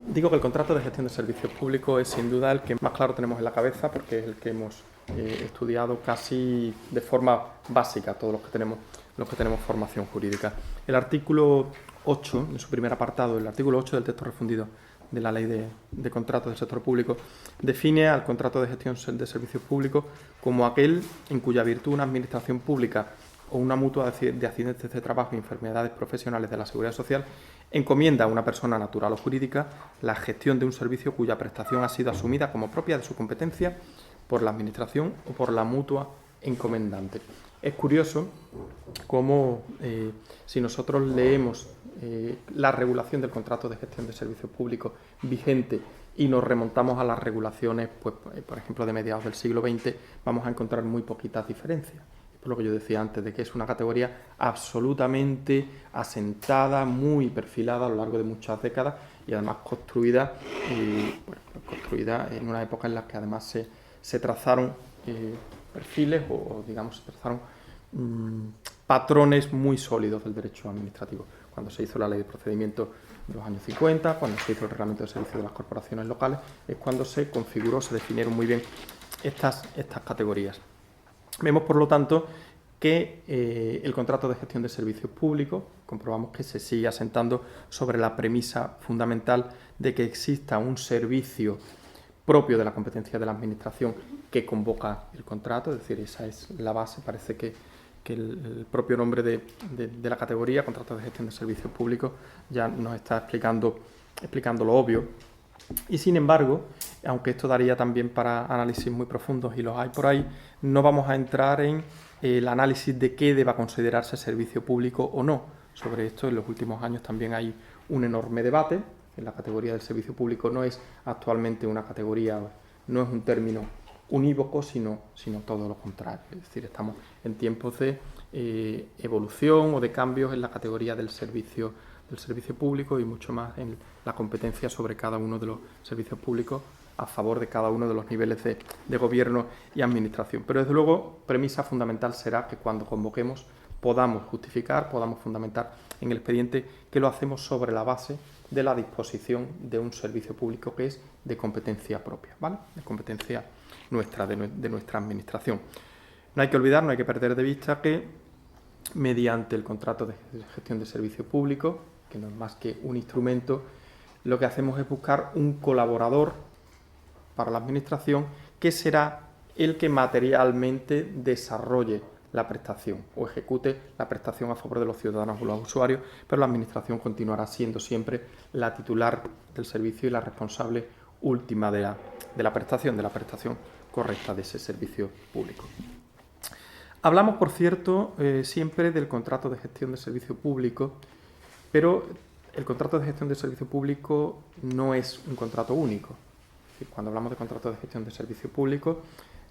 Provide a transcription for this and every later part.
Digo que el contrato de gestión de servicios públicos es sin duda el que más claro tenemos en la cabeza porque es el que hemos estudiado casi de forma básica todos los que tenemos formación jurídica. El artículo 8, en su primer apartado, el artículo 8 del texto refundido de la Ley de Contratos del Sector Público, define al contrato de gestión de servicios públicos como aquel en cuya virtud una administración pública o una mutua de accidentes de trabajo y enfermedades profesionales de la Seguridad Social encomienda a una persona natural o jurídica la gestión de un servicio cuya prestación ha sido asumida como propia de su competencia por la Administración o por la mutua encomendante. Es curioso cómo si nosotros leemos la regulación del contrato de gestión de servicios públicos vigente y nos remontamos a las regulaciones, pues, por ejemplo, de mediados del siglo XX, vamos a encontrar muy poquitas diferencias. Por lo que yo decía antes, de que es una categoría absolutamente asentada, muy perfilada a lo largo de muchas décadas y además construida en una época en la que además se trazaron perfiles o digamos, se trazaron patrones muy sólidos del derecho administrativo. Cuando se hizo la ley de procedimiento en los años 50, cuando se hizo el reglamento de servicios de las corporaciones locales, es cuando se configuró, se definieron muy bien estas categorías. Vemos, por lo tanto, que el contrato de gestión de servicios públicos, comprobamos que se sigue asentando sobre la premisa fundamental de que exista un servicio propio de la competencia de la Administración que convoca el contrato, es decir, esa es la base. Parece que el propio nombre de la categoría, contrato de gestión de servicios públicos, ya nos está explicando lo obvio. Y sin embargo, aunque esto daría también para análisis muy profundos y los hay por ahí, no vamos a entrar en el análisis de qué deba considerarse servicio público o no. Sobre esto en los últimos años también hay un enorme debate. La categoría del servicio público no es actualmente una categoría, no es un término unívoco, sino todo lo contrario. Es decir, estamos en tiempos de evolución o de cambios en la categoría del servicio público y mucho más en la competencia sobre cada uno de los servicios públicos a favor de cada uno de los niveles de gobierno y administración. Pero desde luego, premisa fundamental será que cuando convoquemos podamos justificar, podamos fundamentar en el expediente que lo hacemos sobre la base de la disposición de un servicio público que es de competencia propia, ¿vale? De competencia nuestra, de nuestra administración. No hay que olvidar, no hay que perder de vista que mediante el contrato de gestión de servicio público, que no es más que un instrumento, lo que hacemos es buscar un colaborador para la administración que será el que materialmente desarrolle la prestación o ejecute la prestación a favor de los ciudadanos o los usuarios, pero la administración continuará siendo siempre la titular del servicio y la responsable última de la prestación correcta de ese servicio público. Hablamos, por cierto, siempre del contrato de gestión de servicio público, pero el contrato de gestión de servicio público no es un contrato único. Es decir, cuando hablamos de contrato de gestión de servicio público,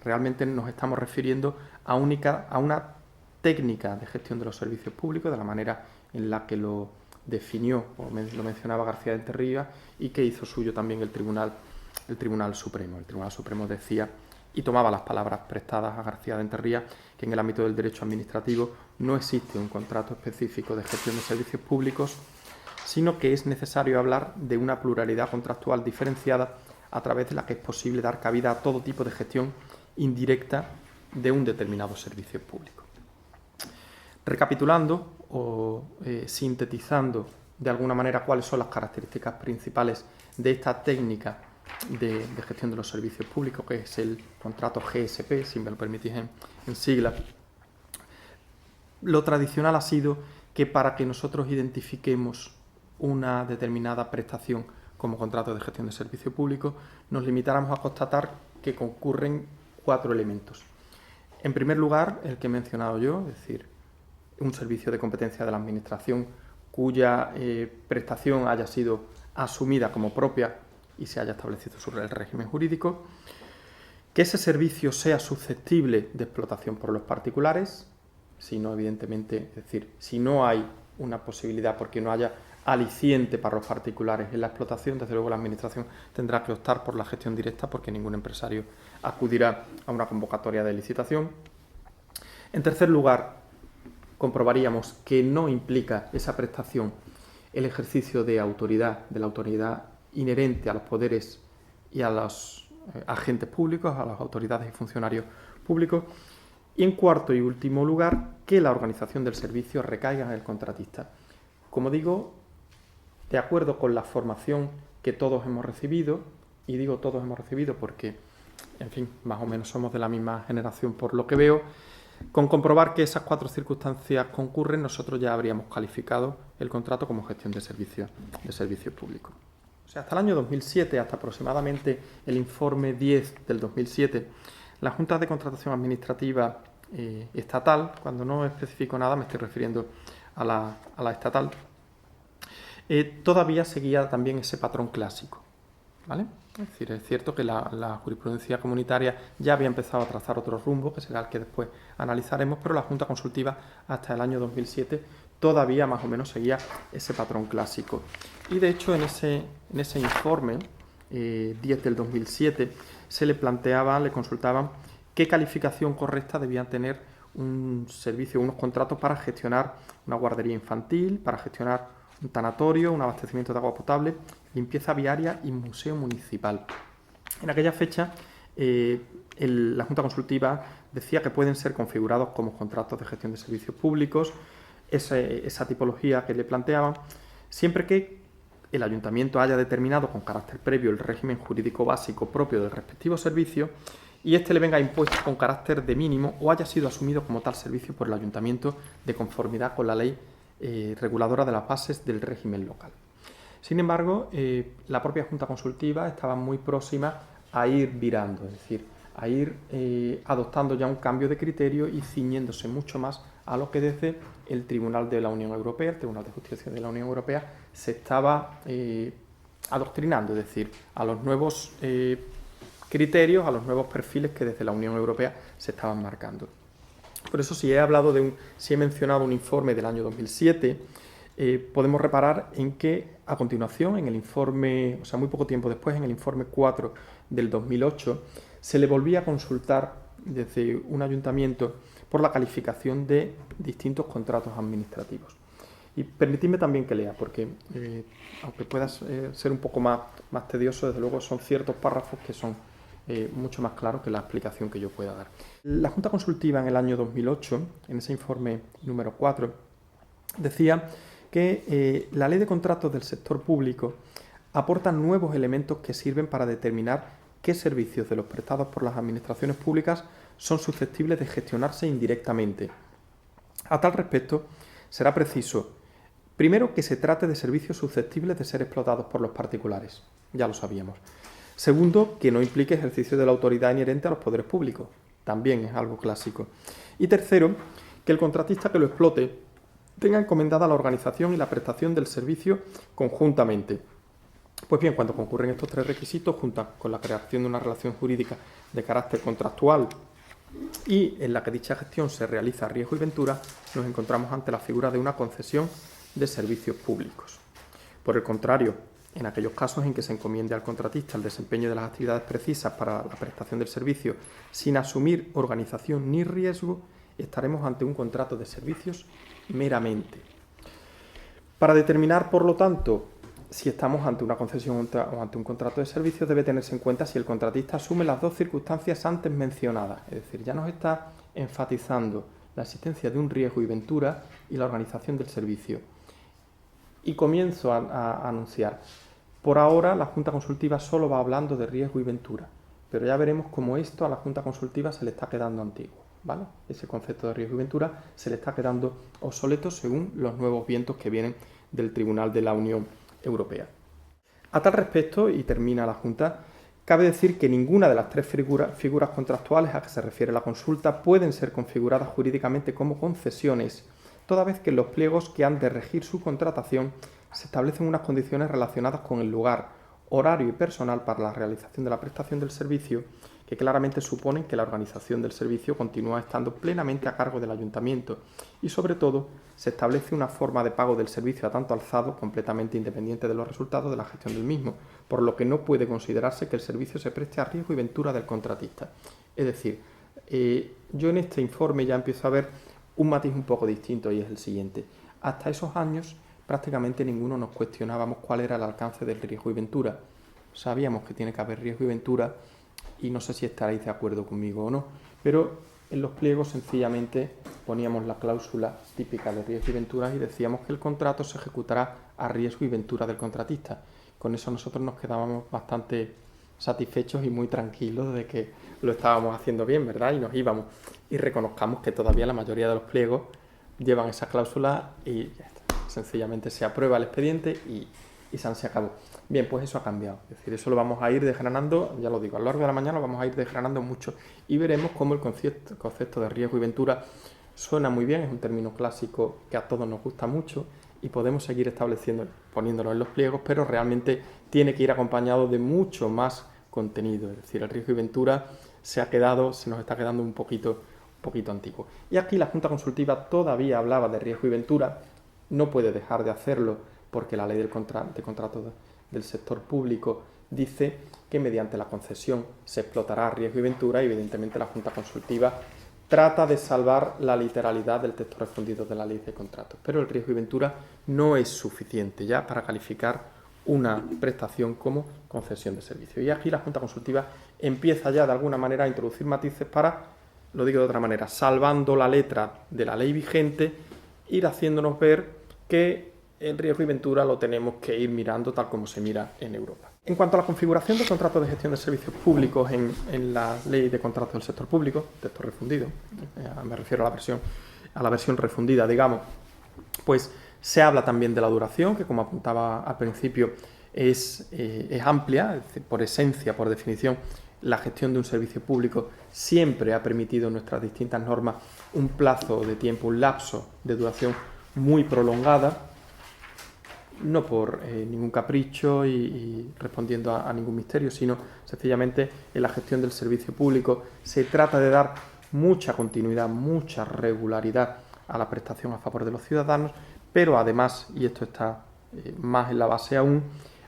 realmente nos estamos refiriendo a una técnica de gestión de los servicios públicos, de la manera en la que lo definió, o lo mencionaba García de Enterrivas, y que hizo suyo también el Tribunal Supremo. El Tribunal Supremo decía, y tomaba las palabras prestadas a García de Enterrivas, que en el ámbito del derecho administrativo no existe un contrato específico de gestión de servicios públicos, sino que es necesario hablar de una pluralidad contractual diferenciada a través de la que es posible dar cabida a todo tipo de gestión indirecta de un determinado servicio público. Recapitulando o sintetizando de alguna manera cuáles son las características principales de esta técnica de gestión de los servicios públicos, que es el contrato GSP, si me lo permitís en siglas. Lo tradicional ha sido que para que nosotros identifiquemos una determinada prestación como contrato de gestión de servicio público, nos limitáramos a constatar que concurren 4 elementos. En primer lugar, el que he mencionado yo, es decir, un servicio de competencia de la Administración cuya prestación haya sido asumida como propia y se haya establecido sobre el régimen jurídico, que ese servicio sea susceptible de explotación por los particulares, si no, evidentemente, es decir, si no hay una posibilidad porque no haya aliciente para los particulares en la explotación, desde luego la Administración tendrá que optar por la gestión directa porque ningún empresario acudirá a una convocatoria de licitación. En tercer lugar, comprobaríamos que no implica esa prestación el ejercicio de la autoridad inherente a los poderes y a los agentes públicos, a las autoridades y funcionarios públicos. Y en cuarto y último lugar, que la organización del servicio recaiga en el contratista. Como digo, de acuerdo con la formación que todos hemos recibido, y digo todos hemos recibido porque, en fin, más o menos somos de la misma generación por lo que veo, con comprobar que esas 4 circunstancias concurren, nosotros ya habríamos calificado el contrato como gestión de servicios públicos. O sea, hasta el año 2007, hasta aproximadamente el informe 10 del 2007, la Junta de Contratación Administrativa estatal, cuando no especifico nada me estoy refiriendo a la estatal, todavía seguía también ese patrón clásico, ¿vale? Es decir, es cierto que la jurisprudencia comunitaria ya había empezado a trazar otro rumbo, que será el que después analizaremos, pero la Junta Consultiva hasta el año 2007 todavía más o menos seguía ese patrón clásico. Y de hecho en ese informe 10 del 2007 se le planteaba, le consultaban qué calificación correcta debían tener un servicio, unos contratos para gestionar una guardería infantil, para gestionar un tanatorio, un abastecimiento de agua potable, limpieza viaria y museo municipal. En aquella fecha, la Junta Consultiva decía que pueden ser configurados como contratos de gestión de servicios públicos, esa tipología que le planteaban, siempre que el ayuntamiento haya determinado con carácter previo el régimen jurídico básico propio del respectivo servicio y éste le venga impuesto con carácter de mínimo o haya sido asumido como tal servicio por el ayuntamiento de conformidad con la ley reguladora de las bases del régimen local. Sin embargo, la propia Junta Consultiva estaba muy próxima a ir virando, es decir, a ir adoptando ya un cambio de criterio y ciñéndose mucho más a lo que desde el Tribunal de la Unión Europea, el Tribunal de Justicia de la Unión Europea, se estaba adoctrinando, es decir, a los nuevos criterios, a los nuevos perfiles que desde la Unión Europea se estaban marcando. Por eso, si he mencionado un informe del año 2007, podemos reparar en que a continuación, en el informe, o sea, muy poco tiempo después, en el informe 4 del 2008, se le volvía a consultar desde un ayuntamiento por la calificación de distintos contratos administrativos. Y permitidme también que lea, porque aunque pueda ser un poco más tedioso, desde luego son ciertos párrafos que son mucho más claros que la explicación que yo pueda dar. La Junta Consultiva en el año 2008, en ese informe número 4, decía que la Ley de Contratos del Sector Público aporta nuevos elementos que sirven para determinar qué servicios de los prestados por las administraciones públicas son susceptibles de gestionarse indirectamente. A tal respecto, será preciso, primero, que se trate de servicios susceptibles de ser explotados por los particulares, ya lo sabíamos. Segundo, que no implique ejercicio de la autoridad inherente a los poderes públicos, también es algo clásico. Y tercero, que el contratista que lo explote tenga encomendada la organización y la prestación del servicio conjuntamente. Pues bien, cuando concurren estos 3 requisitos, junto con la creación de una relación jurídica de carácter contractual y en la que dicha gestión se realiza a riesgo y ventura, nos encontramos ante la figura de una concesión de servicios públicos. Por el contrario, en aquellos casos en que se encomiende al contratista el desempeño de las actividades precisas para la prestación del servicio sin asumir organización ni riesgo, estaremos ante un contrato de servicios meramente. Para determinar, por lo tanto, si estamos ante una concesión o ante un contrato de servicios, debe tenerse en cuenta si el contratista asume las 2 circunstancias antes mencionadas. Es decir, ya nos está enfatizando la existencia de un riesgo y ventura y la organización del servicio. Y comienzo a anunciar. Por ahora, la Junta Consultiva solo va hablando de riesgo y ventura, pero ya veremos cómo esto a la Junta Consultiva se le está quedando antiguo, ¿vale? Ese concepto de riesgo y ventura se le está quedando obsoleto según los nuevos vientos que vienen del Tribunal de la Unión Europea. A tal respecto, y termina la Junta, cabe decir que ninguna de las 3 figuras contractuales a que se refiere la consulta pueden ser configuradas jurídicamente como concesiones, toda vez que en los pliegos que han de regir su contratación se establecen unas condiciones relacionadas con el lugar, horario y personal para la realización de la prestación del servicio, que claramente suponen que la organización del servicio continúa estando plenamente a cargo del ayuntamiento y, sobre todo, se establece una forma de pago del servicio a tanto alzado completamente independiente de los resultados de la gestión del mismo, por lo que no puede considerarse que el servicio se preste a riesgo y ventura del contratista. Es decir, yo en este informe ya empiezo a ver un matiz un poco distinto y es el siguiente. Hasta esos años prácticamente ninguno nos cuestionábamos cuál era el alcance del riesgo y ventura. Sabíamos que tiene que haber riesgo y ventura y no sé si estaréis de acuerdo conmigo o no, pero en los pliegos sencillamente poníamos la cláusula típica de riesgo y ventura y decíamos que el contrato se ejecutará a riesgo y ventura del contratista. Con eso nosotros nos quedábamos bastante satisfechos y muy tranquilos de que lo estábamos haciendo bien, ¿verdad? Y nos íbamos. Y reconozcamos que todavía la mayoría de los pliegos llevan esa cláusula y ya está. Sencillamente se aprueba el expediente y se acabó. Bien, pues eso ha cambiado. Es decir, eso lo vamos a ir desgranando, ya lo digo, a lo largo de la mañana lo vamos a ir desgranando mucho y veremos cómo el concepto de riesgo y ventura suena muy bien, es un término clásico que a todos nos gusta mucho y podemos seguir estableciendo, poniéndolo en los pliegos, pero realmente tiene que ir acompañado de mucho más contenido. Es decir, el riesgo y ventura se nos está quedando un poquito antiguo. Y aquí la Junta Consultiva todavía hablaba de riesgo y ventura, no puede dejar de hacerlo porque la ley de contratos del sector público dice que mediante la concesión se explotará riesgo y ventura y evidentemente la Junta Consultiva trata de salvar la literalidad del texto refundido de la ley de contratos. Pero el riesgo y ventura no es suficiente ya para calificar una prestación como concesión de servicio. Y aquí la Junta Consultiva empieza ya de alguna manera a introducir matices para, lo digo de otra manera, salvando la letra de la ley vigente, ir haciéndonos ver que el riesgo y ventura lo tenemos que ir mirando tal como se mira en Europa. En cuanto a la configuración del contrato de gestión de servicios públicos en la ley de contratos del sector público, texto refundido, me refiero a la versión refundida, digamos, pues se habla también de la duración, que como apuntaba al principio es amplia, es decir, por esencia, por definición, la gestión de un servicio público siempre ha permitido en nuestras distintas normas un plazo de tiempo, un lapso de duración muy prolongada, no por ningún capricho y respondiendo a ningún misterio, sino sencillamente en la gestión del servicio público se trata de dar mucha continuidad, mucha regularidad a la prestación a favor de los ciudadanos, pero además, y esto está más en la base aún,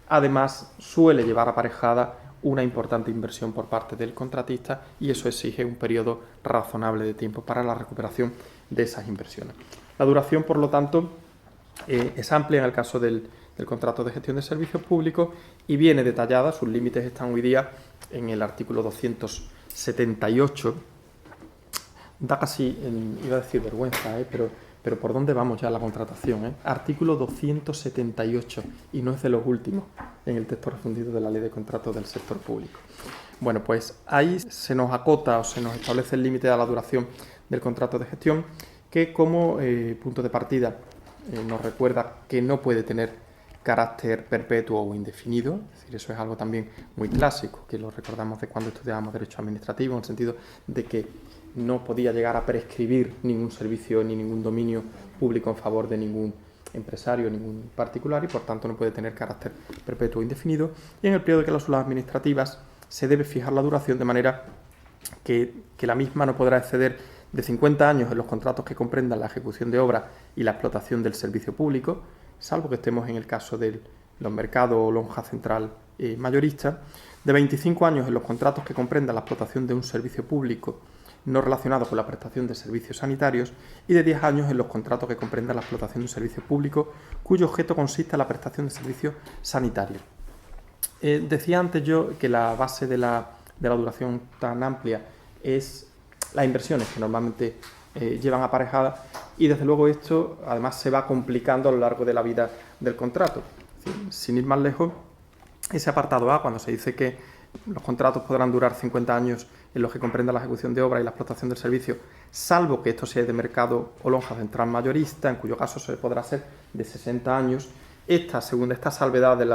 además suele llevar aparejada una importante inversión por parte del contratista y eso exige un periodo razonable de tiempo para la recuperación de esas inversiones. La duración, por lo tanto, es amplia en el caso del contrato de gestión de servicios públicos y viene detallada, sus límites están hoy día en el artículo 278. Da casi, iba a decir vergüenza, pero ¿por dónde vamos ya la contratación? Artículo 278 y no es de los últimos en el texto refundido de la ley de contratos del sector público. Bueno, pues ahí se nos acota o se nos establece el límite de la duración del contrato de gestión que como punto de partida nos recuerda que no puede tener carácter perpetuo o indefinido, es decir, eso es algo también muy clásico, que lo recordamos de cuando estudiábamos Derecho Administrativo, en el sentido de que no podía llegar a prescribir ningún servicio ni ningún dominio público en favor de ningún empresario, ningún particular, y por tanto no puede tener carácter perpetuo o indefinido. Y en el periodo de cláusulas administrativas se debe fijar la duración de manera que la misma no podrá exceder de 50 años en los contratos que comprendan la ejecución de obra y la explotación del servicio público, salvo que estemos en el caso de los mercados o lonja central mayorista, de 25 años en los contratos que comprendan la explotación de un servicio público no relacionado con la prestación de servicios sanitarios y de 10 años en los contratos que comprendan la explotación de un servicio público cuyo objeto consiste en la prestación de servicios sanitarios. Decía antes yo que la base de la duración tan amplia es las inversiones que normalmente llevan aparejadas y desde luego esto además se va complicando a lo largo de la vida del contrato. Es decir, sin ir más lejos, ese apartado A, cuando se dice que los contratos podrán durar 50 años en los que comprenda la ejecución de obra y la explotación del servicio, salvo que esto sea de mercado o lonja central mayorista, en cuyo caso se podrá ser de 60 años. Según esta salvedad de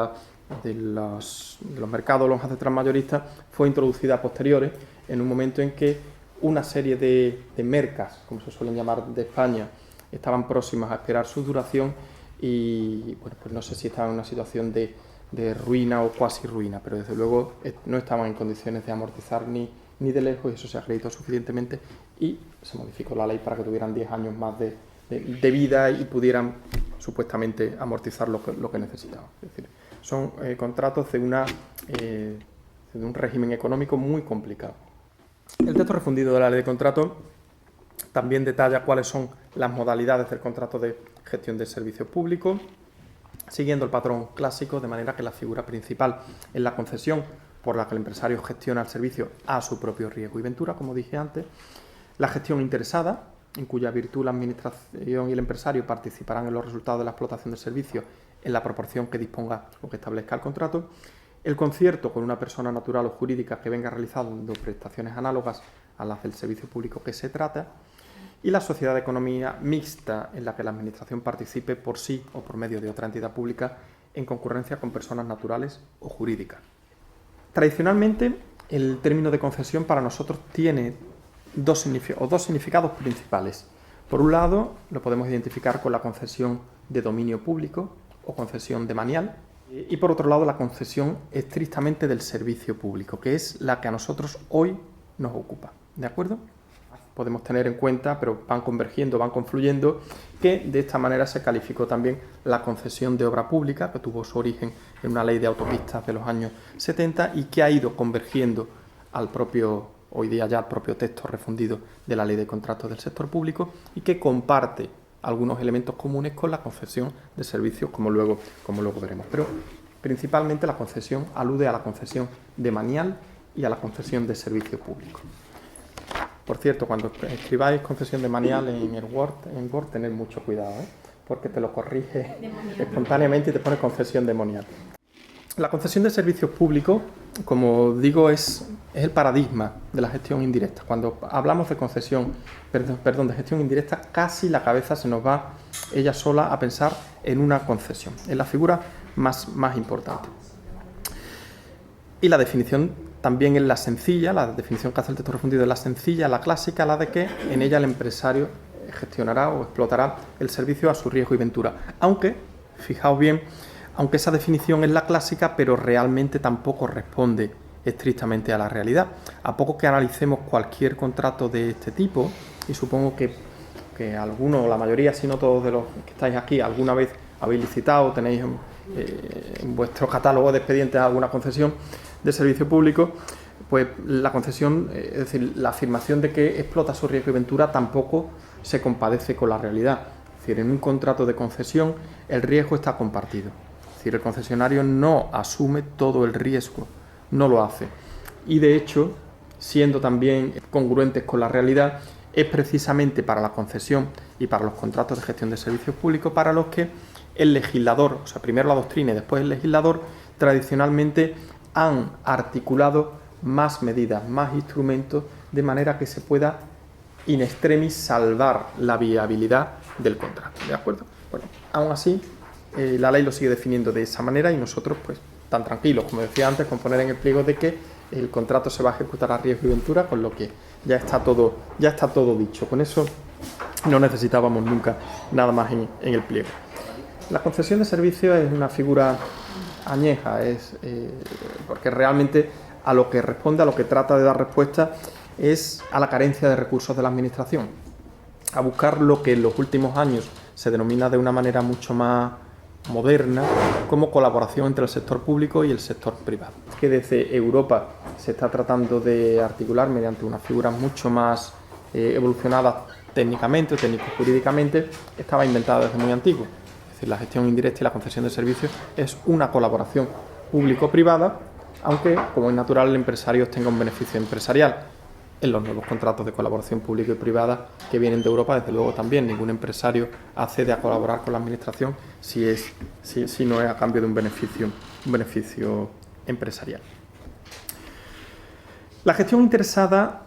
los mercados o lonjas central mayoristas, fue introducida a posteriores en un momento en que una serie de mercas, como se suelen llamar, de España, estaban próximas a esperar su duración y bueno, pues no sé si estaban en una situación de ruina o cuasi ruina, pero desde luego no estaban en condiciones de amortizar ni de lejos y eso se acreditó suficientemente y se modificó la ley para que tuvieran 10 años más de vida y pudieran supuestamente amortizar lo que necesitaban. Es decir, son contratos de un régimen económico muy complicado. El texto refundido de la ley de contrato también detalla cuáles son las modalidades del contrato de gestión de servicios públicos. siguiendo el patrón clásico, de manera que la figura principal es la concesión, por la que el empresario gestiona el servicio a su propio riesgo y ventura, como dije antes, la gestión interesada, en cuya virtud la administración y el empresario participarán en los resultados de la explotación del servicio en la proporción que disponga o que establezca el contrato, el concierto con una persona natural o jurídica que venga realizando prestaciones análogas a las del servicio público que se trata, y la sociedad de economía mixta, en la que la Administración participe por sí o por medio de otra entidad pública en concurrencia con personas naturales o jurídicas. Tradicionalmente, el término de concesión para nosotros tiene dos significados principales. Por un lado, lo podemos identificar con la concesión de dominio público o concesión demanial, y por otro lado, la concesión estrictamente del servicio público, que es la que a nosotros hoy nos ocupa. ¿De acuerdo? Podemos tener en cuenta, pero van convergiendo, van confluyendo, que de esta manera se calificó también la concesión de obra pública, que tuvo su origen en una ley de autopistas de los años 70 y que ha ido convergiendo al propio, hoy día ya al propio texto refundido de la ley de contratos del sector público, y que comparte algunos elementos comunes con la concesión de servicios, como luego veremos. Pero principalmente la concesión alude a la concesión demanial y a la concesión de servicio público. Por cierto, cuando escribáis concesión demanial en Word, tened mucho cuidado, porque te lo corrige espontáneamente y te pone concesión demanial. La concesión de servicios públicos, como digo, es el paradigma de la gestión indirecta. Cuando hablamos de de gestión indirecta, casi la cabeza se nos va ella sola a pensar en una concesión, en la figura más importante. Y la definición también es la sencilla, la definición que hace el texto refundido es la sencilla, la clásica, la de que en ella el empresario gestionará o explotará el servicio a su riesgo y ventura. Aunque, fijaos bien, aunque esa definición es la clásica, pero realmente tampoco responde estrictamente a la realidad. A poco que analicemos cualquier contrato de este tipo, y supongo que algunos, o la mayoría, si no todos de los que estáis aquí, alguna vez habéis licitado, tenéis en vuestro catálogo de expedientes alguna concesión de servicio público, pues la concesión, es decir, la afirmación de que explota su riesgo y ventura tampoco se compadece con la realidad. Es decir, en un contrato de concesión el riesgo está compartido. Es decir, el concesionario no asume todo el riesgo, no lo hace. Y de hecho, siendo también congruentes con la realidad, es precisamente para la concesión y para los contratos de gestión de servicios públicos para los que el legislador, o sea, primero la doctrina y después el legislador, tradicionalmente han articulado más medidas, más instrumentos, de manera que se pueda in extremis salvar la viabilidad del contrato. ¿De acuerdo? Bueno, aún así, la ley lo sigue definiendo de esa manera y nosotros, pues, tan tranquilos, como decía antes, con poner en el pliego de que el contrato se va a ejecutar a riesgo y ventura, con lo que ya está todo dicho. Con eso no necesitábamos nunca nada más en el pliego. La concesión de servicios es una figura añeja, porque realmente a lo que responde, a lo que trata de dar respuesta, es a la carencia de recursos de la Administración, a buscar lo que en los últimos años se denomina de una manera mucho más moderna como colaboración entre el sector público y el sector privado, que desde Europa se está tratando de articular mediante unas figuras mucho más evolucionadas técnicamente o técnico-jurídicamente. Estaba inventada desde muy antiguo. Es decir, la gestión indirecta y la concesión de servicios es una colaboración público-privada, aunque, como es natural, el empresario obtenga un beneficio empresarial. En los nuevos contratos de colaboración pública y privada que vienen de Europa, desde luego también ningún empresario accede a colaborar con la Administración si no es a cambio de un beneficio empresarial. La gestión interesada,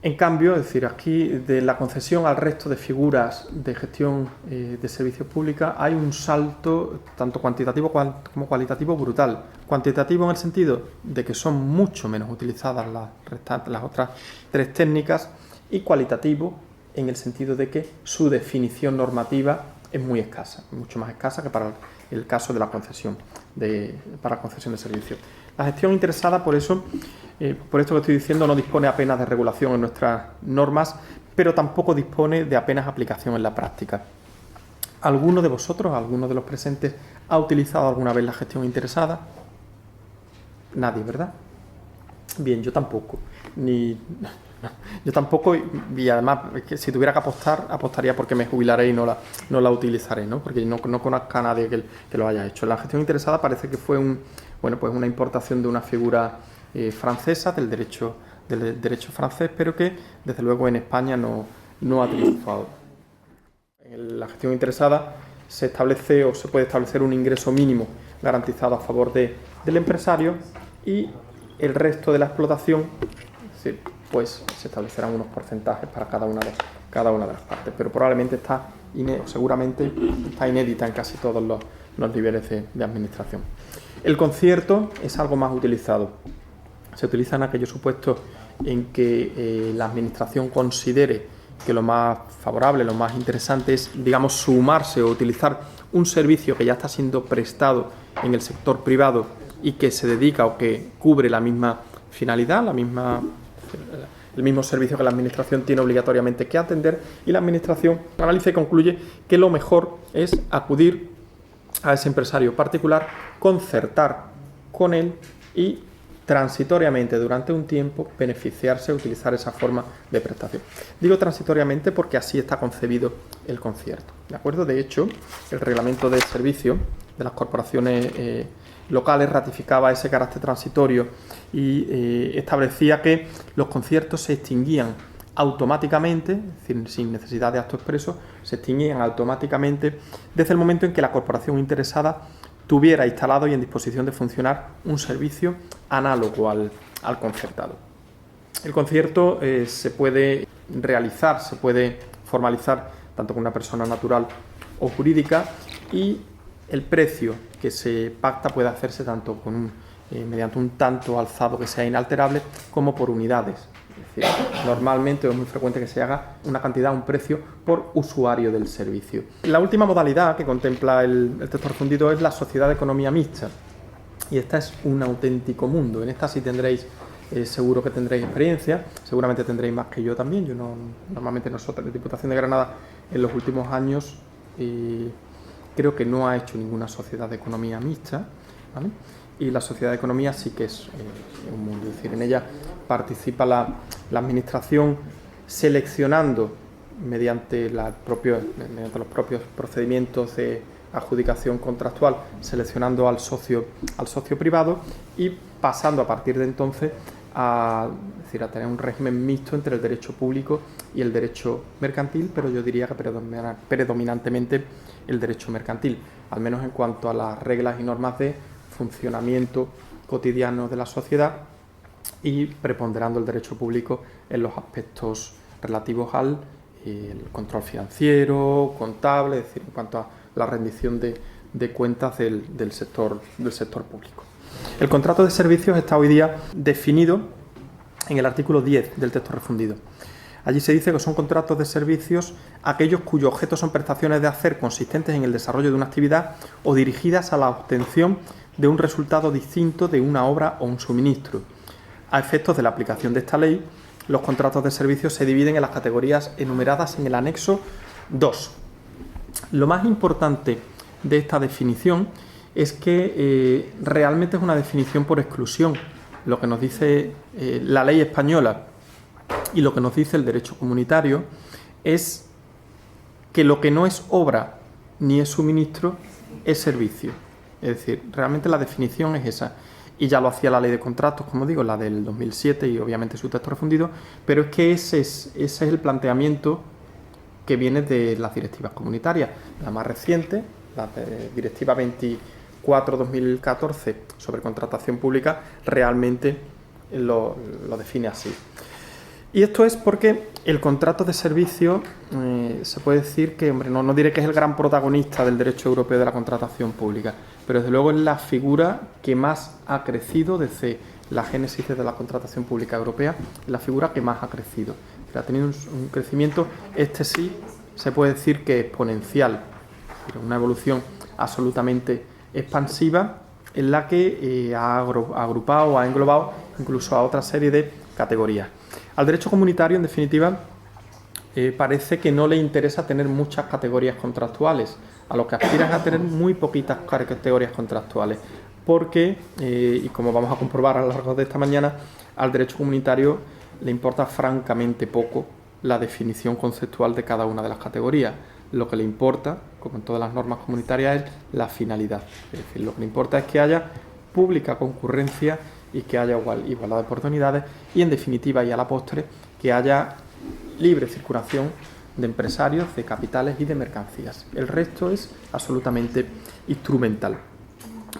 en cambio, es decir, aquí de la concesión al resto de figuras de gestión de servicios públicos hay un salto tanto cuantitativo como cualitativo brutal. Cuantitativo en el sentido de que son mucho menos utilizadas las otras tres técnicas, y cualitativo en el sentido de que su definición normativa es muy escasa, mucho más escasa que para el caso de la concesión de servicios. La gestión interesada, por esto que estoy diciendo, no dispone apenas de regulación en nuestras normas, pero tampoco dispone de apenas aplicación en la práctica. ¿Alguno de vosotros, alguno de los presentes, ha utilizado alguna vez la gestión interesada? Nadie, ¿verdad? Bien, yo tampoco. Yo tampoco, y además, es que si tuviera que apostar, apostaría porque me jubilaré y no la utilizaré, ¿no? Porque no conozco a nadie que lo haya hecho. La gestión interesada parece que fue pues una importación de una figura francesa, del derecho francés, pero que desde luego en España no ha triunfado. En la gestión interesada se establece o se puede establecer un ingreso mínimo garantizado a favor del empresario, y el resto de la explotación, pues se establecerán unos porcentajes para cada una de las partes, pero probablemente seguramente está inédita en casi todos los niveles de administración. El concierto es algo más utilizado. Se utiliza en aquellos supuestos en que la administración considere que lo más favorable, lo más interesante es, digamos, sumarse o utilizar un servicio que ya está siendo prestado en el sector privado y que se dedica o que cubre la misma finalidad, el mismo servicio que la administración tiene obligatoriamente que atender, y la administración analiza y concluye que lo mejor es acudir a ese empresario particular, concertar con él y transitoriamente, durante un tiempo, beneficiarse, utilizar esa forma de prestación. Digo transitoriamente porque así está concebido el concierto, ¿de acuerdo? De hecho, el reglamento de servicio de las corporaciones locales ratificaba ese carácter transitorio y establecía que los conciertos se extinguían automáticamente, es decir, sin necesidad de acto expreso, se extinguían automáticamente desde el momento en que la corporación interesada tuviera instalado y en disposición de funcionar un servicio análogo al concertado. El concierto se puede realizar, se puede formalizar tanto con una persona natural o jurídica, y el precio que se pacta puede hacerse tanto mediante un tanto alzado que sea inalterable como por unidades. Es decir, normalmente es muy frecuente que se haga una cantidad, un precio por usuario del servicio. La última modalidad que contempla el texto refundido es la sociedad de economía mixta, y esta es un auténtico mundo. En esta sí tendréis, seguro que tendréis experiencia, seguramente tendréis más que yo también. Normalmente nosotros, la Diputación de Granada, en los últimos años creo que no ha hecho ninguna sociedad de economía mixta, ¿vale? Y la sociedad de economía sí que es un mundo, es decir, en ella participa la administración seleccionando mediante los propios procedimientos de adjudicación contractual, seleccionando al socio privado y pasando a partir de entonces a tener un régimen mixto entre el derecho público y el derecho mercantil, pero yo diría que predominantemente el derecho mercantil, al menos en cuanto a las reglas y normas de funcionamiento cotidiano de la sociedad, y preponderando el derecho público en los aspectos relativos al el control financiero, contable, es decir, en cuanto a la rendición de cuentas del sector público. El contrato de servicios está hoy día definido en el artículo 10 del texto refundido. Allí se dice que son contratos de servicios aquellos cuyo objeto son prestaciones de hacer consistentes en el desarrollo de una actividad o dirigidas a la obtención de un resultado distinto de una obra o un suministro. A efectos de la aplicación de esta ley, los contratos de servicios se dividen en las categorías enumeradas en el anexo 2. Lo más importante de esta definición es que realmente es una definición por exclusión. Lo que nos dice la ley española y lo que nos dice el derecho comunitario es que lo que no es obra ni es suministro es servicio. Es decir, realmente la definición es esa. Y ya lo hacía la ley de contratos, como digo, la del 2007 y obviamente su texto refundido, pero es que ese es el planteamiento que viene de las directivas comunitarias. La más reciente, la Directiva 24/2014 sobre contratación pública, realmente lo define así. Y esto es porque el contrato de servicio se puede decir que, no diré que es el gran protagonista del derecho europeo de la contratación pública, pero desde luego es la figura que más ha crecido desde la génesis de la contratación pública europea, la figura que más ha crecido. Ha tenido un crecimiento, sí, se puede decir que exponencial, una evolución absolutamente expansiva en la que ha agrupado, ha englobado incluso a otra serie de categorías. Al derecho comunitario, en definitiva, parece que no le interesa tener muchas categorías contractuales, a lo que aspiran a tener muy poquitas categorías contractuales, porque, y como vamos a comprobar a lo largo de esta mañana, al derecho comunitario le importa francamente poco la definición conceptual de cada una de las categorías. Lo que le importa, como en todas las normas comunitarias, es la finalidad. Es decir, lo que le importa es que haya pública concurrencia y que haya igualdad de oportunidades y, en definitiva, y a la postre, que haya libre circulación de empresarios, de capitales y de mercancías. El resto es absolutamente instrumental.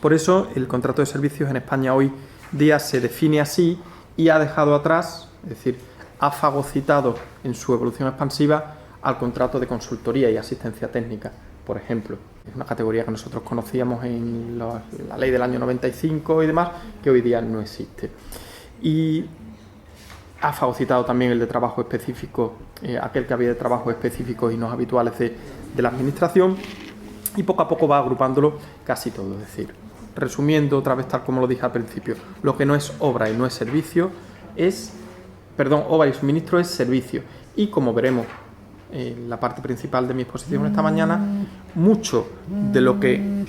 Por eso, el contrato de servicios en España hoy día se define así y ha dejado atrás, es decir, ha fagocitado en su evolución expansiva al contrato de consultoría y asistencia técnica, por ejemplo. Es una categoría que nosotros conocíamos en la ley del año 95 y demás, que hoy día no existe. Y ha fagocitado también el de trabajo específico, aquel que había de trabajos específicos y no habituales de la administración, y poco a poco va agrupándolo casi todo. Es decir, resumiendo otra vez tal como lo dije al principio, lo que no es obra y no es servicio obra y suministro es servicio. Y como veremos en la parte principal de mi exposición esta mañana, mucho de lo que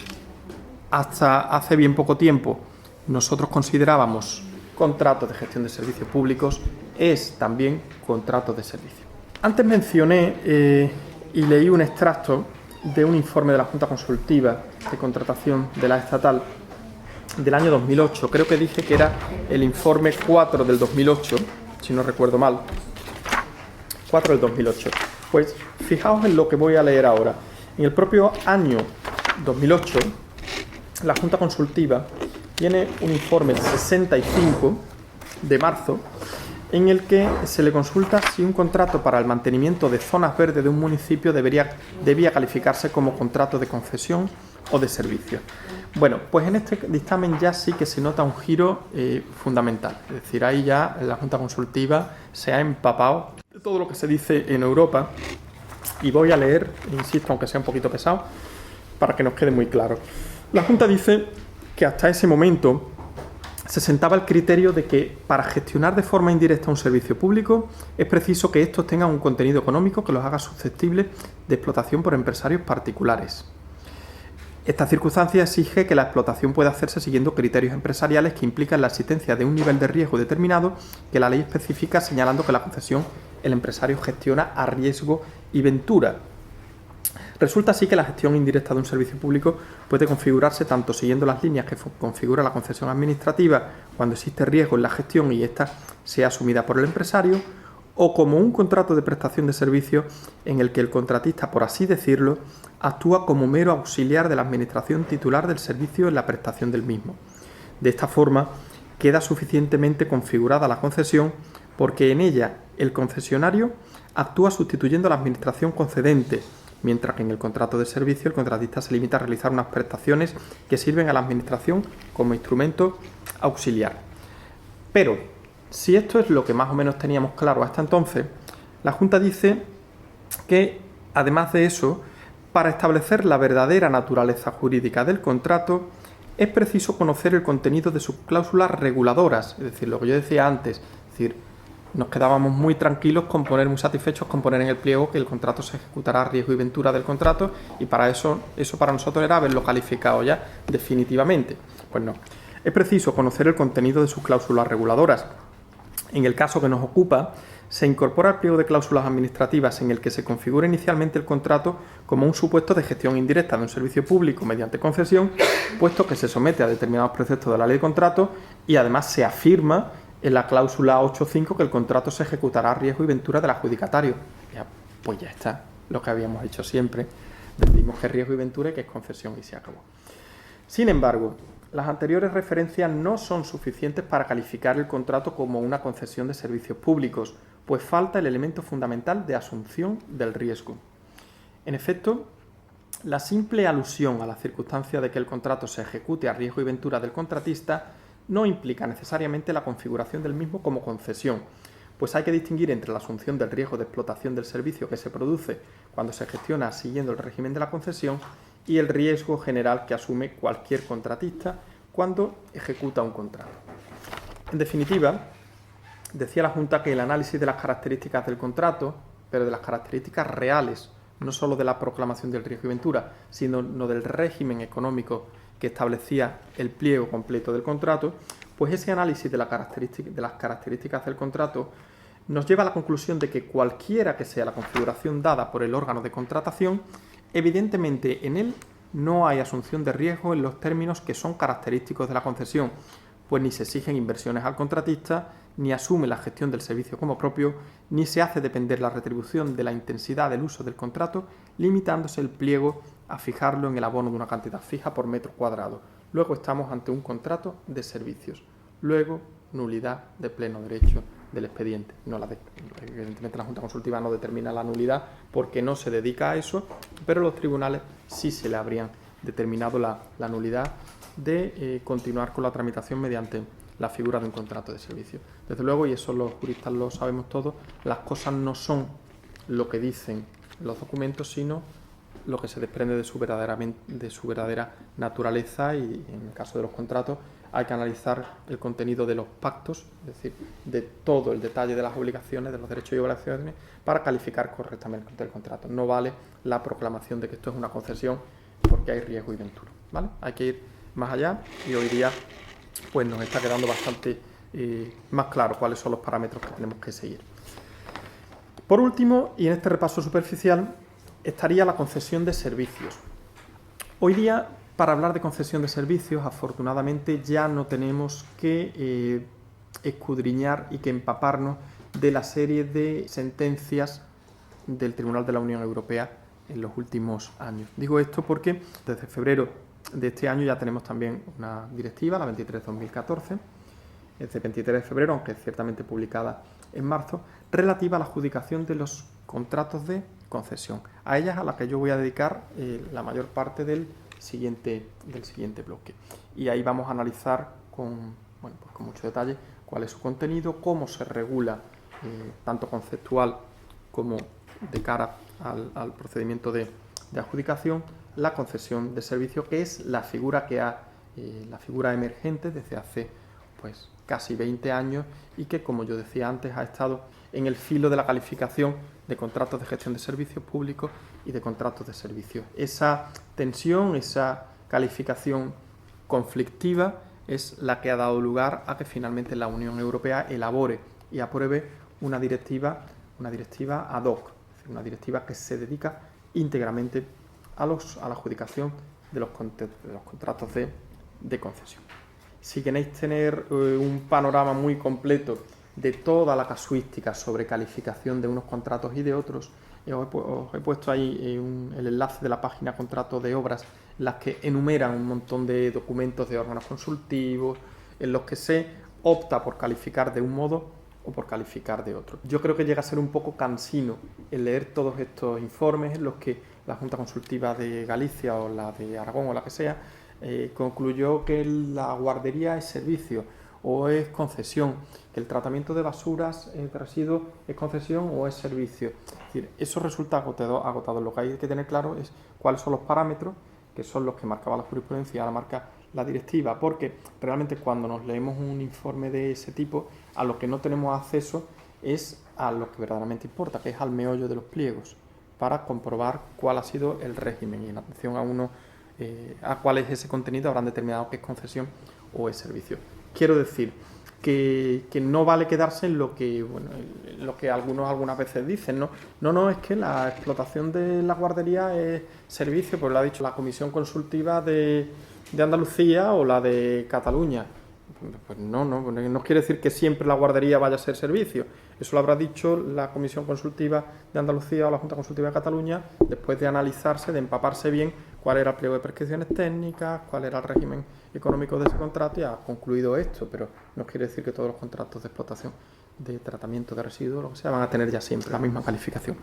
hasta hace bien poco tiempo nosotros considerábamos contratos de gestión de servicios públicos es también contratos de servicio. Antes mencioné y leí un extracto de un informe de la Junta Consultiva de Contratación de la Estatal del año 2008. Creo que dije que era el informe 4 del 2008, si no recuerdo mal. 4 del 2008. Pues fijaos en lo que voy a leer ahora. En el propio año 2008, la Junta Consultiva tiene un informe 65 de marzo en el que se le consulta si un contrato para el mantenimiento de zonas verdes de un municipio debía calificarse como contrato de concesión o de servicio. Bueno, pues en este dictamen ya sí que se nota un giro fundamental. Es decir, ahí ya la Junta Consultiva se ha empapado de todo lo que se dice en Europa, y voy a leer, insisto, aunque sea un poquito pesado, para que nos quede muy claro. La Junta dice que hasta ese momento se sentaba el criterio de que para gestionar de forma indirecta un servicio público es preciso que estos tengan un contenido económico que los haga susceptibles de explotación por empresarios particulares. Esta circunstancia exige que la explotación pueda hacerse siguiendo criterios empresariales que implican la existencia de un nivel de riesgo determinado que la ley especifica, señalando que la concesión el empresario gestiona a riesgo y ventura. Resulta así que la gestión indirecta de un servicio público puede configurarse tanto siguiendo las líneas que configura la concesión administrativa cuando existe riesgo en la gestión y ésta sea asumida por el empresario, o como un contrato de prestación de servicios en el que el contratista, por así decirlo, actúa como mero auxiliar de la administración titular del servicio en la prestación del mismo. De esta forma, queda suficientemente configurada la concesión porque en ella el concesionario actúa sustituyendo a la administración concedente, mientras que en el contrato de servicio el contratista se limita a realizar unas prestaciones que sirven a la administración como instrumento auxiliar. Pero, si esto es lo que más o menos teníamos claro hasta entonces, la Junta dice que, además de eso, para establecer la verdadera naturaleza jurídica del contrato, es preciso conocer el contenido de sus cláusulas reguladoras, es decir, lo que yo decía antes, es decir, nos quedábamos muy tranquilos con poner, muy satisfechos con poner en el pliego que el contrato se ejecutará a riesgo y ventura del contrato, y para eso para nosotros era haberlo calificado ya definitivamente. Pues no. Es preciso conocer el contenido de sus cláusulas reguladoras. En el caso que nos ocupa, se incorpora el pliego de cláusulas administrativas en el que se configura inicialmente el contrato como un supuesto de gestión indirecta de un servicio público mediante concesión, puesto que se somete a determinados preceptos de la ley de contrato, y además se afirma en la cláusula 8.5 que el contrato se ejecutará a riesgo y ventura del adjudicatario. Pues ya está, lo que habíamos hecho siempre. Decimos que es riesgo y ventura y que es concesión y se acabó. Sin embargo, las anteriores referencias no son suficientes para calificar el contrato como una concesión de servicios públicos, pues falta el elemento fundamental de asunción del riesgo. En efecto, la simple alusión a la circunstancia de que el contrato se ejecute a riesgo y ventura del contratista no implica necesariamente la configuración del mismo como concesión, pues hay que distinguir entre la asunción del riesgo de explotación del servicio que se produce cuando se gestiona siguiendo el régimen de la concesión y el riesgo general que asume cualquier contratista cuando ejecuta un contrato. En definitiva, decía la Junta que el análisis de las características del contrato, pero de las características reales, no solo de la proclamación del riesgo y ventura, sino del régimen económico que establecía el pliego completo del contrato, pues ese análisis de las características del contrato nos lleva a la conclusión de que cualquiera que sea la configuración dada por el órgano de contratación, evidentemente en él no hay asunción de riesgo en los términos que son característicos de la concesión, pues ni se exigen inversiones al contratista, ni asume la gestión del servicio como propio, ni se hace depender la retribución de la intensidad del uso del contrato, limitándose el pliego a fijarlo en el abono de una cantidad fija por metro cuadrado. Luego estamos ante un contrato de servicios. Luego, nulidad de pleno derecho del expediente. Evidentemente la Junta Consultiva no determina la nulidad porque no se dedica a eso, pero los tribunales sí se le habrían determinado la nulidad de continuar con la tramitación mediante la figura de un contrato de servicio. Desde luego, y eso los juristas lo sabemos todos, las cosas no son lo que dicen los documentos, sino lo que se desprende de su verdadera naturaleza, y en el caso de los contratos hay que analizar el contenido de los pactos, es decir, de todo el detalle de las obligaciones, de los derechos y obligaciones, para calificar correctamente el contrato. No vale la proclamación de que esto es una concesión porque hay riesgo y ventura, ¿vale? Hay que ir más allá, y hoy día pues nos está quedando bastante más claro cuáles son los parámetros que tenemos que seguir. Por último, y en este repaso superficial, estaría la concesión de servicios. Hoy día, para hablar de concesión de servicios, afortunadamente ya no tenemos que escudriñar y que empaparnos de la serie de sentencias del Tribunal de la Unión Europea en los últimos años. Digo esto porque desde febrero de este año ya tenemos también una directiva, la 23/2014, es de 23 de febrero, aunque es ciertamente publicada en marzo, relativa a la adjudicación de los contratos de concesión. A ellas a las que yo voy a dedicar la mayor parte del siguiente bloque. Y ahí vamos a analizar con mucho detalle cuál es su contenido, cómo se regula, tanto conceptual como de cara al procedimiento de adjudicación, la concesión de servicio, que es la figura la figura emergente desde hace casi 20 años, y que, como yo decía antes, ha estado en el filo de la calificación de contratos de gestión de servicios públicos y de contratos de servicios. Esa tensión, esa calificación conflictiva es la que ha dado lugar a que finalmente la Unión Europea elabore y apruebe una directiva ad hoc, es decir, una directiva que se dedica íntegramente a la adjudicación de los contratos de concesión. Si queréis tener un panorama muy completo de toda la casuística sobre calificación de unos contratos y de otros, os he puesto ahí el enlace de la página Contrato de Obras, en las que enumeran un montón de documentos de órganos consultivos, en los que se opta por calificar de un modo o por calificar de otro. Yo creo que llega a ser un poco cansino el leer todos estos informes en los que la Junta Consultiva de Galicia o la de Aragón o la que sea concluyó que la guardería es servicio o es concesión, que el tratamiento de basuras de residuos es concesión o es servicio. Es decir, eso resulta agotado. Lo que hay que tener claro es cuáles son los parámetros, que son los que marcaba la jurisprudencia y ahora marca la directiva, porque realmente cuando nos leemos un informe de ese tipo, a lo que no tenemos acceso es a lo que verdaderamente importa, que es al meollo de los pliegos, para comprobar cuál ha sido el régimen, y en atención a cuál es ese contenido habrán determinado que es concesión o es servicio. Quiero decir que no vale quedarse en lo que algunos algunas veces dicen, ¿no? Es que la explotación de la guardería es servicio, pues lo ha dicho la Comisión Consultiva de Andalucía o la de Cataluña. Pues no quiere decir que siempre la guardería vaya a ser servicio. Eso lo habrá dicho la Comisión Consultiva de Andalucía o la Junta Consultiva de Cataluña después de analizarse, de empaparse bien cuál era el pliego de prescripciones técnicas, cuál era el régimen económico de ese contrato, y ha concluido esto, pero no quiere decir que todos los contratos de explotación, de tratamiento de residuos, lo que sea, van a tener ya siempre la misma calificación.